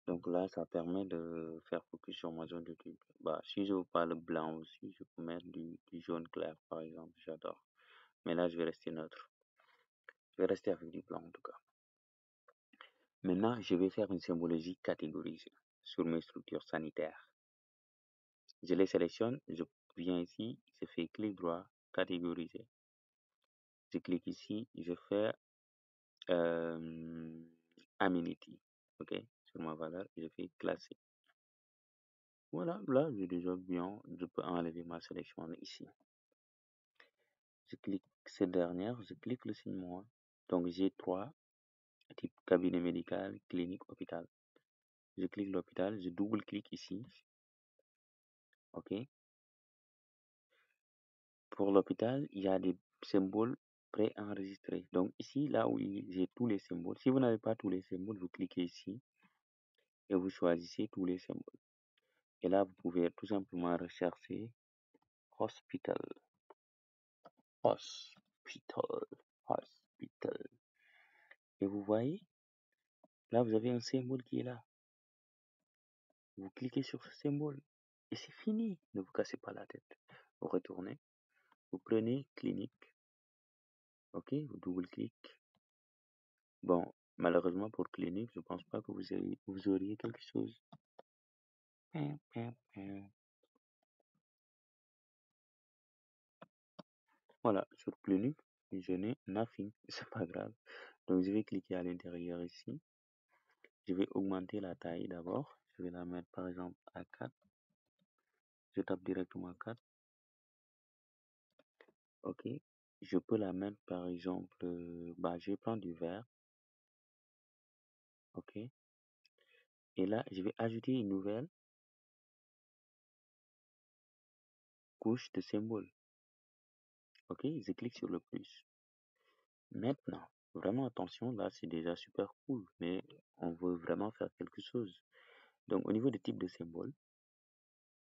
Donc là, ça permet de faire focus sur ma zone de truc. Bah, si je veux pas le blanc aussi, je peux mettre du jaune clair, par exemple. J'adore. Mais là, je vais rester neutre. Je vais rester avec du blanc, en tout cas. Maintenant, je vais faire une symbologie catégorisée sur mes structures sanitaires. Je les sélectionne, je viens ici, je fais clic droit, catégoriser. Je clique ici, je fais amenity, ok, sur ma valeur, et je fais classer. Voilà, là, j'ai déjà bien, je peux enlever ma sélection ici. Je clique cette dernière, je clique le signe moins. Donc, j'ai 3 types cabinet médical, clinique, hôpital. Je clique l'hôpital, je double-clique ici, ok. Pour l'hôpital, il y a des symboles préenregistrés. Donc ici, là où j'ai tous les symboles, si vous n'avez pas tous les symboles, vous cliquez ici et vous choisissez tous les symboles. Et là, vous pouvez tout simplement rechercher hospital, hospital, hospital. Et vous voyez, là, vous avez un symbole qui est là. Vous cliquez sur ce symbole et c'est fini. Ne vous cassez pas la tête. Vous retournez, vous prenez clinique, ok, vous double-cliquez. Bon, malheureusement pour clinique, je pense pas que vous auriez quelque chose. Voilà, sur clinique, je n'ai nothing, c'est pas grave. Donc je vais cliquer à l'intérieur ici. Je vais augmenter la taille d'abord. Je vais la mettre par exemple à 4. Je tape directement 4. Ok. Je peux la mettre par exemple, je vais prendre du vert. Ok. Et là, je vais ajouter une nouvelle couche de symbole. Ok. Je clique sur le plus. Maintenant, vraiment attention, là c'est déjà super cool, mais on veut vraiment faire quelque chose. Donc au niveau du type de symbole,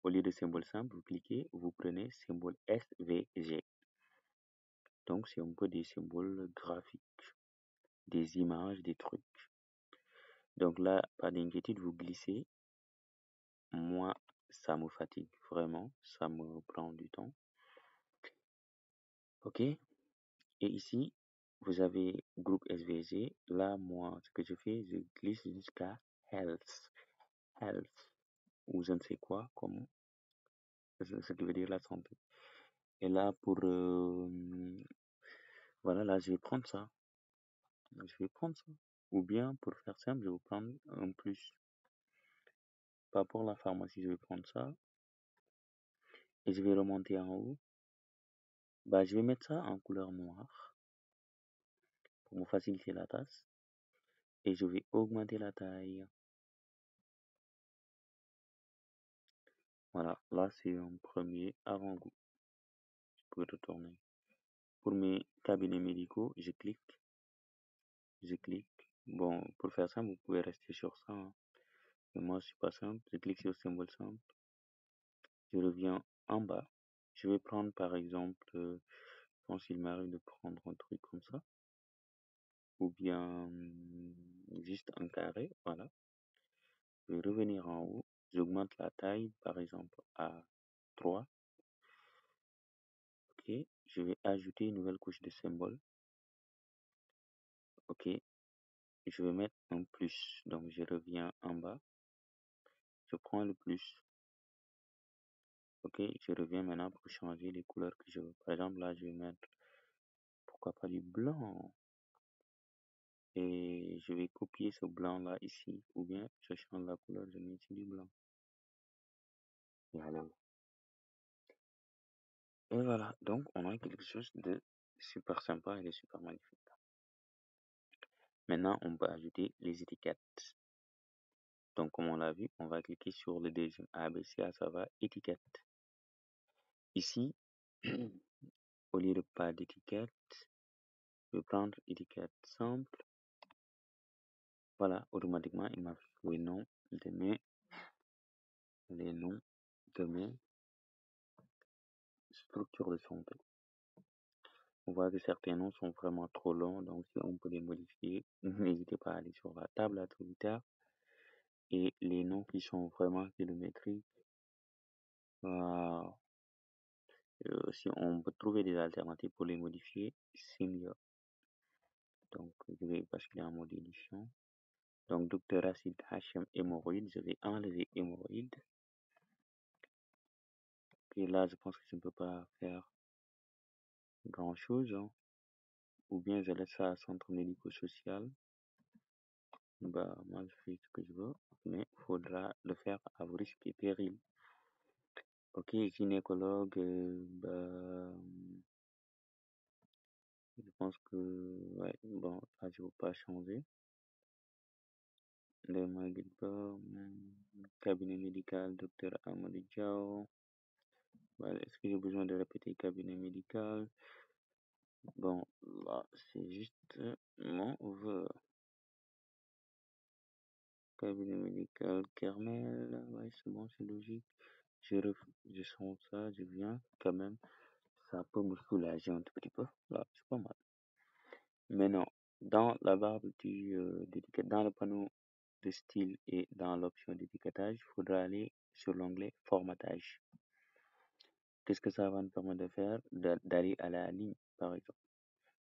au lieu de symbole simple, vous cliquez, vous prenez symbole SVG. Donc c'est un peu des symboles graphiques, des images, des trucs. Donc là, pas d'inquiétude, vous glissez. Moi, ça me fatigue vraiment, ça me prend du temps. Ok. Et ici, vous avez groupe SVG. Là, moi, ce que je fais, je glisse jusqu'à health. Health. Ou je ne sais quoi, comme ce qui veut dire la santé. Et là, voilà, là, je vais prendre ça. Je vais prendre ça. Ou bien, pour faire simple, je vais prendre un plus. Pas pour la pharmacie, je vais prendre ça. Et je vais remonter en haut. Je vais mettre ça en couleur noire pour me faciliter la tâche. Et je vais augmenter la taille. Voilà, là, c'est un premier avant-goût. Je peux retourner. Pour mes cabinets médicaux, je clique. Je clique. Bon, pour faire ça, vous pouvez rester sur ça. Mais moi, je suis pas simple. Je clique sur le symbole simple. Je reviens en bas. Je vais prendre par exemple, je pense qu'il m'arrive de prendre un truc comme ça. Ou bien juste un carré. Voilà. Je vais revenir en haut. J'augmente la taille par exemple à 3. Ok. Je vais ajouter une nouvelle couche de symbole. Ok. Je vais mettre un plus. Donc je reviens en bas. Je prends le plus. Ok, je reviens maintenant pour changer les couleurs que je veux. Par exemple, là, je vais mettre, pourquoi pas du blanc. Et je vais copier ce blanc-là ici. Ou bien, je change la couleur, je mets ici du blanc. Et voilà, donc on a quelque chose de super sympa et de super magnifique. Maintenant, on peut ajouter les étiquettes. Donc, comme on l'a vu, on va cliquer sur le deuxième ABC, à savoir étiquette. Ici, au lieu de pas d'étiquette, je vais prendre étiquette simple. Voilà, automatiquement, il m'affiche les noms de mes structures de santé. On voit que certains noms sont vraiment trop longs, donc si on peut les modifier, n'hésitez pas à aller sur la table attributaire. Et les noms qui sont vraiment kilométriques, si on peut trouver des alternatives pour les modifier, c'est mieux. Donc, je vais basculer en mode édition. Donc, Dr Racine HM hémorroïdes, je vais enlever hémorroïdes. Et là, je pense que je ne peux pas faire grand chose. Ou bien je laisse ça à centre médico-social. Moi, je fais ce que je veux, mais il faudra le faire à vos risques et périls. Ok, gynécologue, je pense que, ouais, bon, là, je ne veux pas changer. Cabinet médical, docteur Amadou Diao. Voilà, est-ce que j'ai besoin de répéter cabinet médical? Bon, là, c'est juste mon vœu. Cabinet médical, Kermel, ouais, c'est bon, c'est logique. Je sens ça, je viens quand même. Ça peut me soulager un tout petit peu. Là, c'est pas mal. Maintenant, dans la barre d'étiquette, dans le panneau de style et dans l'option d'étiquetage, il faudra aller sur l'onglet formatage. Qu'est-ce que ça va nous permettre de faire? D'aller à la ligne, par exemple.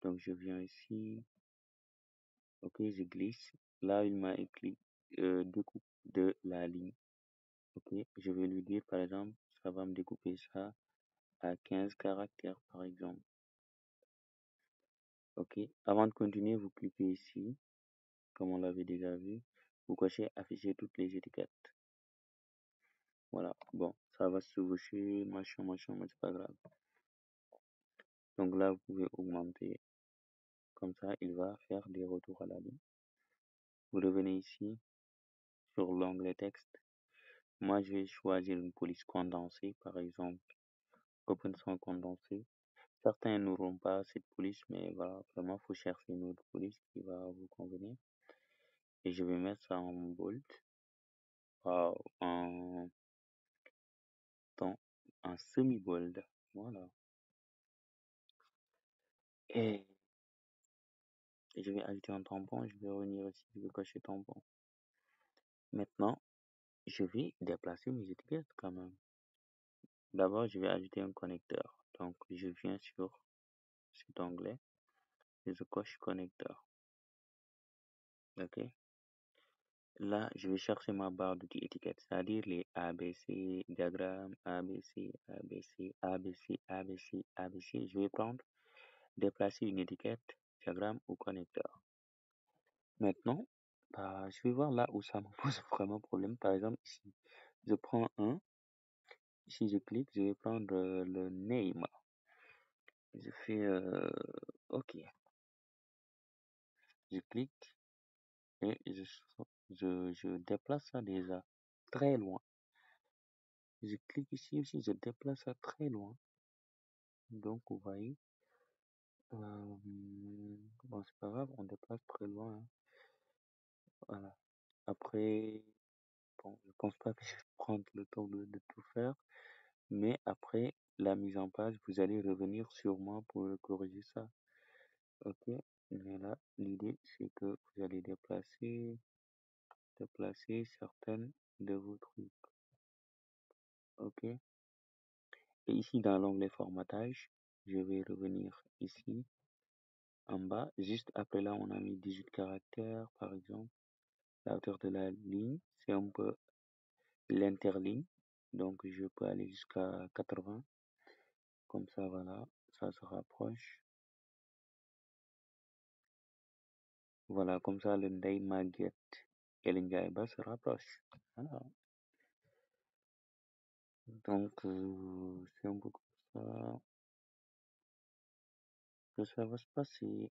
Donc, je viens ici, ok, je glisse. Là, il m'a écrit découpe de la ligne. Ok, je vais lui dire, par exemple, ça va me découper ça à 15 caractères, par exemple. Ok, avant de continuer, vous cliquez ici, comme on l'avait déjà vu. Vous cochez afficher toutes les étiquettes. Voilà, bon, ça va se chevaucher, machin, mais c'est pas grave. Donc là, vous pouvez augmenter. Comme ça, il va faire des retours à la ligne. Vous revenez ici sur l'onglet texte. Moi, je vais choisir une police condensée, par exemple, Open sans condensé. Certains n'auront pas cette police, mais voilà, vraiment, faut chercher une autre police qui va vous convenir. Et je vais mettre ça en bold, en, en semi-bold. Voilà. Et je vais ajouter un tampon, je vais revenir ici, je vais cocher tampon. Maintenant, je vais déplacer mes étiquettes quand même. D'abord, je vais ajouter un connecteur. Donc, je viens sur cet onglet et je coche connecteur. Ok. Là, je vais chercher ma barre d'outils étiquette, c'est-à-dire les ABC, diagrammes, ABC, ABC, ABC, ABC, ABC. Je vais prendre, déplacer une étiquette, diagramme ou connecteur. Maintenant, bah, je vais voir là où ça me pose vraiment problème. Par exemple, ici, je prends un. Ici, je clique, je vais prendre le name. Je fais OK. Je clique et je déplace ça déjà très loin. Je clique ici aussi, je déplace ça très loin. Donc, vous voyez, bon, c'est pas grave, on déplace très loin. Hein. Voilà. Après, bon, je pense pas que je vais prendre le temps de tout faire. Mais après la mise en page, vous allez revenir sur moi pour corriger ça. Ok. Mais là, l'idée, c'est que vous allez déplacer certaines de vos trucs. Ok. Et ici, dans l'onglet formatage, je vais revenir ici, en bas. Juste après là, on a mis 18 caractères, par exemple. La hauteur de la ligne, c'est un peu l'interligne. Donc, je peux aller jusqu'à 80. Comme ça, voilà, ça se rapproche. Voilà, comme ça, le Ndeye Maguette et le Ndiaye Ba se rapprochent. Voilà. Donc, c'est un peu comme ça que ça va se passer.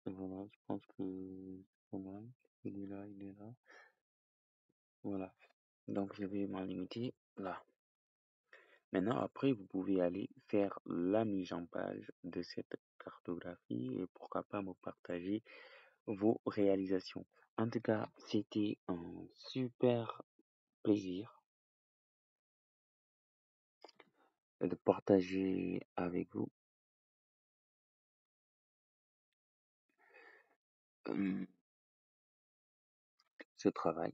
Voilà, je pense que c'est pas mal. Il est là, il est là. Voilà. Donc, je vais m'en limiter là. Maintenant, après, vous pouvez aller faire la mise en page de cette cartographie et pourquoi pas me partager vos réalisations. En tout cas, c'était un super plaisir de partager avec vous ce travail.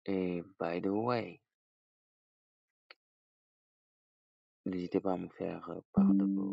Et by the way, n'hésitez pas à me faire part de vos